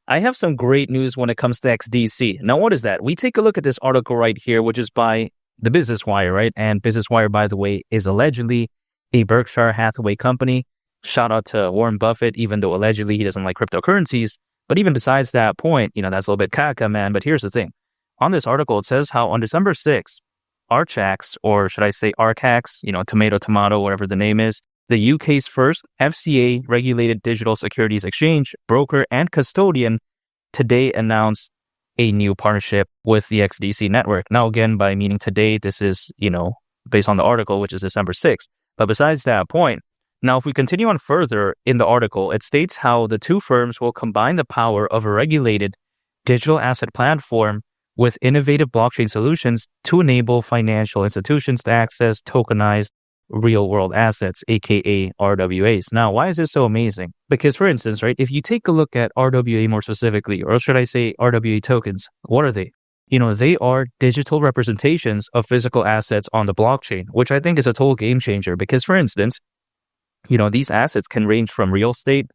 I have some great news when it comes to XDC. Now, what is that? We take a look at this article right here, which is by the Business Wire, right? And Business Wire, by the way, is allegedly a Berkshire Hathaway company. Shout out to Warren Buffett, even though allegedly he doesn't like cryptocurrencies. But even besides that point, that's a little bit caca, man. But here's the thing. On this article, it says how on December 6th, Archax, or should I say Arcax, tomato, whatever the name is, the UK's first FCA-regulated digital securities exchange, broker, and custodian, today announced a new partnership with the XDC network. Now, again, by meaning today, this is, based on the article, which is December 6th. But besides that point, now if we continue on further in the article, it states how the two firms will combine the power of a regulated digital asset platform with innovative blockchain solutions to enable financial institutions to access tokenized real-world assets, aka RWAs. Now, why is this so amazing? Because, for instance, right, if you take a look at RWA more specifically, or should I say RWA tokens, what are they? They are digital representations of physical assets on the blockchain, which I think is a total game changer. Because, for instance, these assets can range from real estate,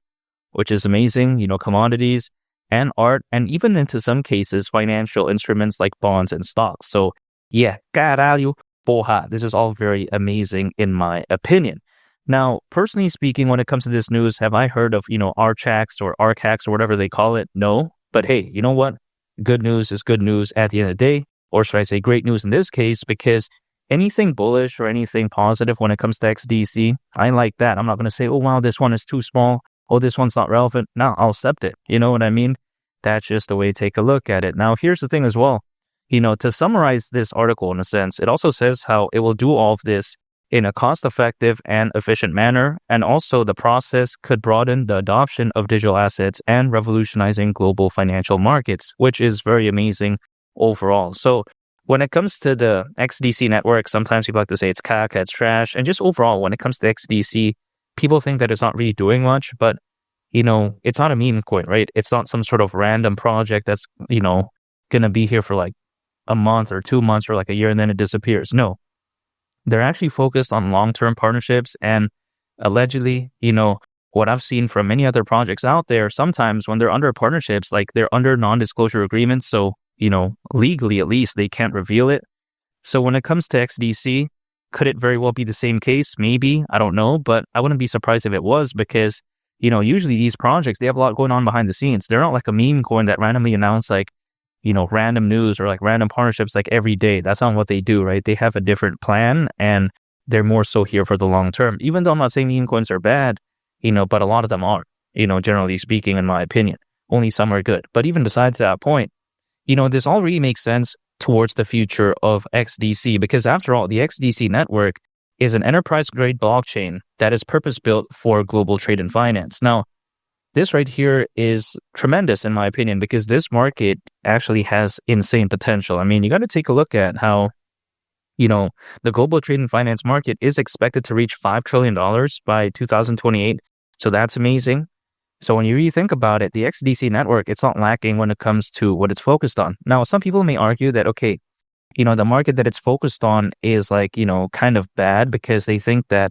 which is amazing, commodities, and art, and even into some cases, financial instruments like bonds and stocks. So, yeah, caralho. Porra, this is all very amazing in my opinion. Now, personally speaking, when it comes to this news, have I heard of, Archax or Arcax or whatever they call it? No. But hey, you know what? Good news is good news at the end of the day. Or should I say great news in this case? Because anything bullish or anything positive when it comes to XDC, I like that. I'm not going to say, oh, wow, this one is too small. Oh, this one's not relevant. No, I'll accept it. You know what I mean? That's just the way to take a look at it. Now, here's the thing as well. To summarize this article in a sense, it also says how it will do all of this in a cost-effective and efficient manner, and also the process could broaden the adoption of digital assets and revolutionizing global financial markets, which is very amazing overall. So when it comes to the XDC network, sometimes people like to say it's caca, it's trash, and just overall, when it comes to XDC, people think that it's not really doing much, but, it's not a meme coin, right? It's not some sort of random project that's, going to be here for like a month or 2 months or like a year and then it disappears. No, they're actually focused on long-term partnerships, and allegedly, what I've seen from many other projects out there, sometimes when they're under partnerships, like they're under non-disclosure agreements. So, legally at least they can't reveal it. So when it comes to XDC, could it very well be the same case? Maybe, I don't know, but I wouldn't be surprised if it was because, usually these projects, they have a lot going on behind the scenes. They're not like a meme coin that randomly announce like, random news or like random partnerships like every day. That's not what they do, right? They have a different plan and they're more so here for the long term. Even though I'm not saying meme coins are bad, but a lot of them are, generally speaking, in my opinion. Only some are good. But even besides that point, this all really makes sense towards the future of XDC because after all, the XDC network is an enterprise-grade blockchain that is purpose-built for global trade and finance. Now, this right here is tremendous in my opinion because this market actually has insane potential. I mean, you got to take a look at how, the global trade and finance market is expected to reach $5 trillion by 2028. So that's amazing. So when you really think about it, the XDC network, it's not lacking when it comes to what it's focused on. Now, some people may argue that, okay, the market that it's focused on is like, kind of bad because they think that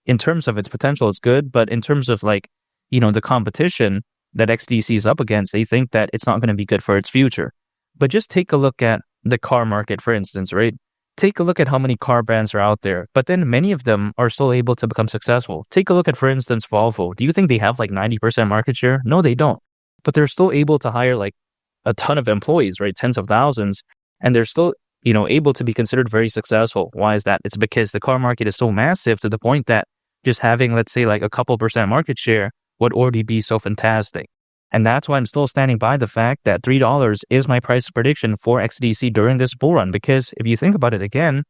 in terms of its potential, it's good. But in terms of like, the competition that XDC is up against, they think that it's not going to be good for its future. But just take a look at the car market, for instance, right? Take a look at how many car brands are out there, but then many of them are still able to become successful. Take a look at, for instance, Volvo. Do you think they have like 90% market share? No, they don't. But they're still able to hire like a ton of employees, right? Tens of thousands. And they're still, able to be considered very successful. Why is that? It's because the car market is so massive to the point that just having, let's say, like a couple percent market share would already be so fantastic. And that's why I'm still standing by the fact that $3 is my price prediction for XDC during this bull run. Because if you think about it again,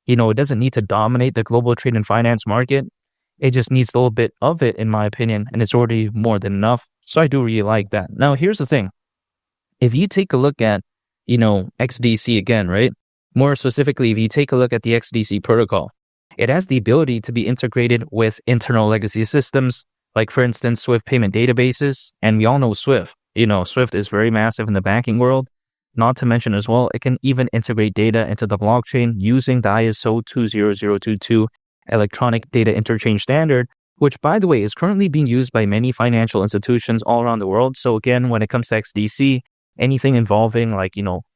it doesn't need to dominate the global trade and finance market. It just needs a little bit of it, in my opinion, and it's already more than enough. So I do really like that. Now, here's the thing. If you take a look at, XDC again, right? More specifically, if you take a look at the XDC protocol, it has the ability to be integrated with internal legacy systems, like, for instance, Swift payment databases. And we all know Swift. Swift is very massive in the banking world. Not to mention as well, it can even integrate data into the blockchain using the ISO 20022 electronic data interchange standard, which by the way is currently being used by many financial institutions all around the world. So again, when it comes to XDC, anything involving like,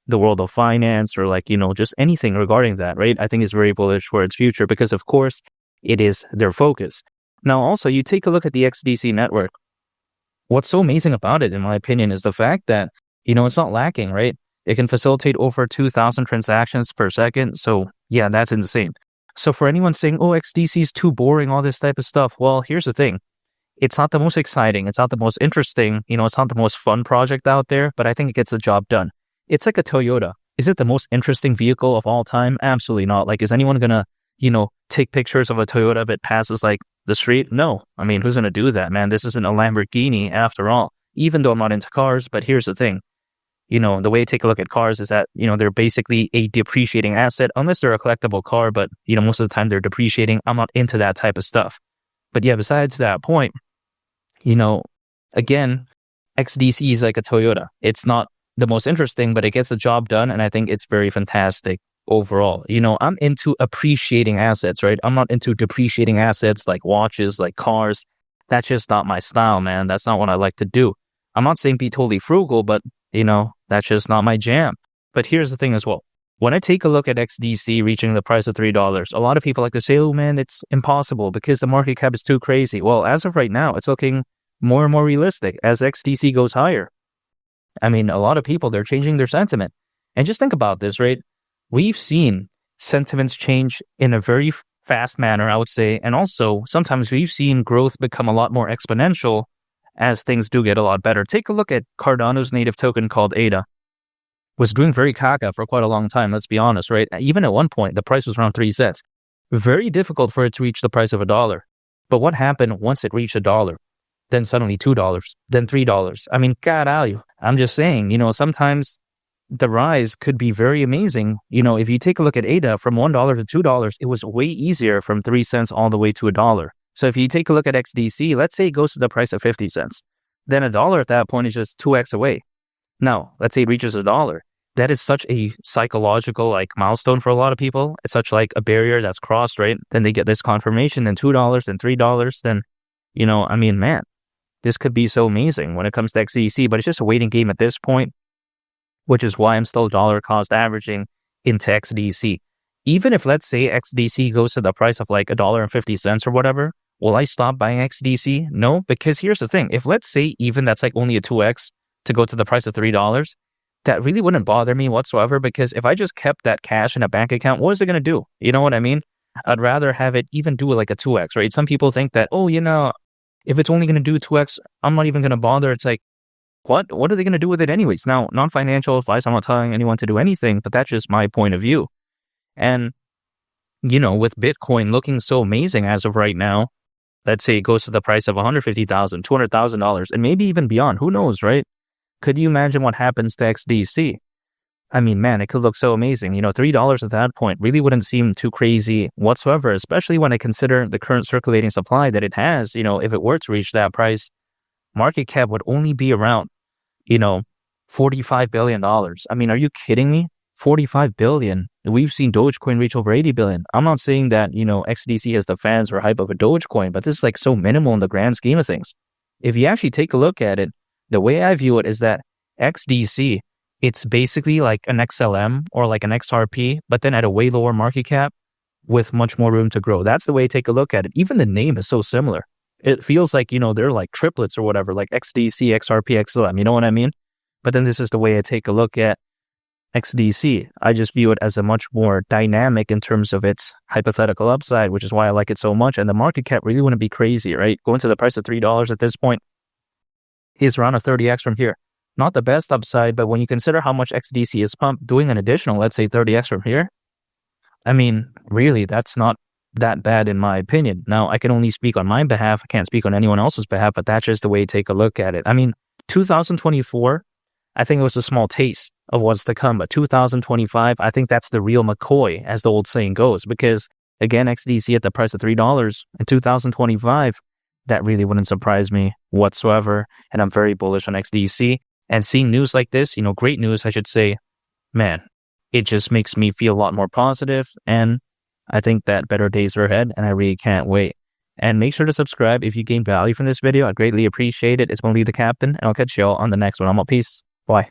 the world of finance or like, just anything regarding that, right? I think is very bullish for its future because of course it is their focus. Now also you take a look at the XDC network. What's so amazing about it, in my opinion, is the fact that, it's not lacking, right? It can facilitate over 2,000 transactions per second. So yeah, that's insane. So for anyone saying, oh, XDC is too boring, all this type of stuff. Well, here's the thing. It's not the most exciting. It's not the most interesting. It's not the most fun project out there, but I think it gets the job done. It's like a Toyota. Is it the most interesting vehicle of all time? Absolutely not. Like, is anyone going to, take pictures of a Toyota if it passes like the street? No. I mean, who's going to do that, man? This isn't a Lamborghini after all, even though I'm not into cars. But here's the thing. The way I take a look at cars is that, they're basically a depreciating asset, unless they're a collectible car. But, most of the time they're depreciating. I'm not into that type of stuff. But yeah, besides that point, again, XDC is like a Toyota. It's not the most interesting, but it gets the job done. And I think it's very fantastic overall. I'm into appreciating assets, right? I'm not into depreciating assets like watches, like cars. That's just not my style, man. That's not what I like to do. I'm not saying be totally frugal, but, that's just not my jam. But here's the thing as well. When I take a look at XDC reaching the price of $3, a lot of people like to say, oh man, it's impossible because the market cap is too crazy. Well, as of right now, it's looking more and more realistic as XDC goes higher. I mean, a lot of people, they're changing their sentiment. And just think about this, right? We've seen sentiments change in a very fast manner, I would say. And also, sometimes we've seen growth become a lot more exponential as things do get a lot better. Take a look at Cardano's native token called ADA. Was doing very caca for quite a long time, let's be honest, right? Even at one point, the price was around 3 cents. Very difficult for it to reach the price of $1. But what happened once it reached $1? Then suddenly $2, then $3. I mean, caralho. I'm just saying, sometimes the rise could be very amazing. If you take a look at ADA from $1 to $2, it was way easier from 3 cents all the way to $1. So if you take a look at XDC, let's say it goes to the price of 50 cents. Then $1 at that point is just 2x away. Now, let's say it reaches $1. That is such a psychological milestone for a lot of people. It's such like a barrier that's crossed, right? Then they get this confirmation, then $2, then $3, then, man, this could be so amazing when it comes to XDC, but it's just a waiting game at this point, which is why I'm still dollar cost averaging into XDC. Even if, let's say, XDC goes to the price of like $1.50 or whatever, will I stop buying XDC? No, because here's the thing. If let's say even that's like only a 2x to go to the price of $3, that really wouldn't bother me whatsoever, because if I just kept that cash in a bank account, what is it going to do? You know what I mean? I'd rather have it even do like a 2x, right? Some people think that, if it's only going to do 2x, I'm not even going to bother. It's like, what are they going to do with it anyways? Now, non-financial advice, I'm not telling anyone to do anything, but that's just my point of view. And, with Bitcoin looking so amazing as of right now, let's say it goes to the price of $150,000, $200,000, and maybe even beyond, who knows, right? Could you imagine what happens to XDC? I mean, man, it could look so amazing. $3 at that point really wouldn't seem too crazy whatsoever, especially when I consider the current circulating supply that it has. If it were to reach that price, market cap would only be around, $45 billion. I mean, are you kidding me? $45 billion. We've seen Dogecoin reach over $80 billion. I'm not saying that, XDC has the fans or hype of a Dogecoin, but this is like so minimal in the grand scheme of things. If you actually take a look at it, the way I view it is that XDC, it's basically like an XLM or like an XRP, but then at a way lower market cap with much more room to grow. That's the way I take a look at it. Even the name is so similar. It feels like, they're like triplets or whatever, like XDC, XRP, XLM, you know what I mean? But then this is the way I take a look at XDC. I just view it as a much more dynamic in terms of its hypothetical upside, which is why I like it so much. And the market cap really wouldn't be crazy, right? Going to the price of $3 at this point is around a 30x from here. Not the best upside, but when you consider how much XDC is pumped, doing an additional, let's say 30x from here, I mean, really, that's not that bad in my opinion. Now, I can only speak on my behalf. I can't speak on anyone else's behalf, but that's just the way to take a look at it. I mean, 2024, I think it was a small taste of what's to come, but 2025, I think that's the real McCoy, as the old saying goes, because again, XDC at the price of $3 in 2025, that really wouldn't surprise me whatsoever. And I'm very bullish on XDC. And seeing news like this, great news, I should say, man, it just makes me feel a lot more positive. And I think that better days are ahead, and I really can't wait. And make sure to subscribe if you gain value from this video. I greatly appreciate it. It's going to leave the captain, and I'll catch y'all on the next one. I'm out. Peace. Bye.